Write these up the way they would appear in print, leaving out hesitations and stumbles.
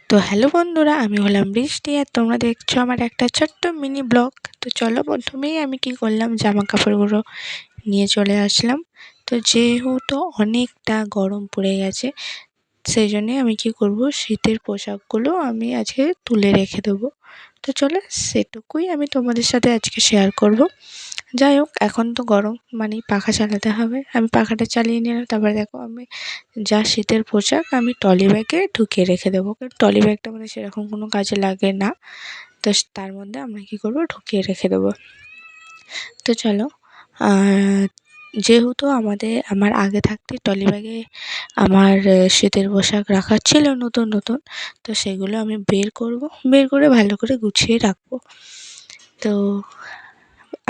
তো হ্যালো বন্ধুরা, আমি হলাম বৃষ্টি আর তোমরা দেখছো আমার একটা ছোট্ট মিনি ব্লগ। তো চলো, প্রথমেই আমি কি করলাম, জামা কাপড়গুলো নিয়ে চলে আসলাম। তো যেহেতু অনেকটা গরম পড়ে গেছে, সেই জন্যে আমি কি করব, শীতের পোশাকগুলো আমি আজকে তুলে রেখে দেবো। তো চলো, সেটুকুই আমি তোমাদের সাথে আজকে শেয়ার করব। যাই হোক, এখন তো গরম মানেই পাখা চালাতে হবে। আমি পাখাটা চালিয়ে নিলাম। তারপরে দেখো, আমি যা শীতের পোশাক আমি ট্রলি ব্যাগে ঢুকিয়ে রেখে দেবো, কারণ ট্রলি ব্যাগটা আমাদের সেরকম কোনো কাজে লাগে না। তো তার মধ্যে আমরা কী করবো, ঢুকিয়ে রেখে দেবো। তো চলো, যেহেতু আমার আগে থাকতে ট্রলি ব্যাগে আমার শীতের পোশাক রাখার ছিল নতুন নতুন, তো সেগুলো আমি বের করে ভালো করে গুছিয়ে রাখবো। তো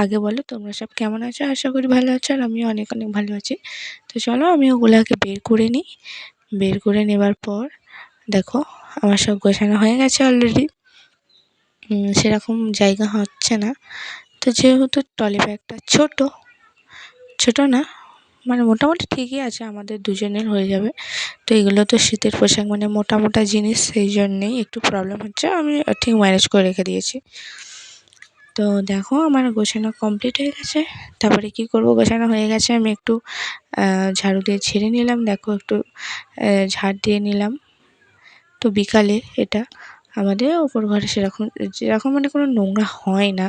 আগে বলো, তোমরা সব কেমন আছো? আশা করি ভালো আছো, আর আমিও অনেক অনেক ভালো আছি। তো চলো, আমি ওগুলোকে বের করে নিই। বের করে নেবার পর দেখো, আমার সব গোছানো হয়ে গেছে অলরেডি। সেরকম জায়গা হচ্ছে না। তো যেহেতু ট্রলি ব্যাগটা ছোট না, মানে মোটামুটি ঠিকই আছে, আমাদের দুজনের হয়ে যাবে। তো এগুলো তো শীতের পোশাক, মানে মোটা মোটা জিনিস, সেই জন্যেই একটু প্রবলেম হচ্ছে। আমি ঠিক ম্যানেজ করে রেখে দিয়েছি। তো দেখো, আমার গোছানো কমপ্লিট হয়ে গেছে। তারপরে কি করব, গোছানো হয়ে গেছে, আমি একটু ঝাড়ু দিয়ে ঝেড়ে নিলাম। দেখো, একটু ঝাড় দিয়ে নিলাম। তো বিকালে এটা আমাদের ওপর ঘরে যেরকম মানে কোনো নোংরা হয় না,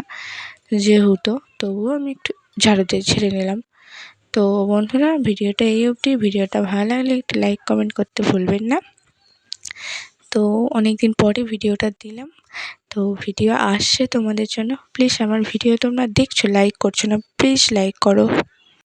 যেহেতু, তবুও আমি একটু ঝাড়ু দিয়ে ঝেড়ে নিলাম। তো বন্ধুরা, ভিডিওটা এই অবধি। ভিডিওটা ভালো লাগলে একটু লাইক কমেন্ট করতে ভুলবেন না। তো অনেক দিন পরে ভিডিওটা দিলাম। তো ভিডিও আসছে তোমাদের জন্য। প্লিজ আমার ভিডিও তোমরা দেখছো, লাইক করছো না, প্লিজ লাইক করো।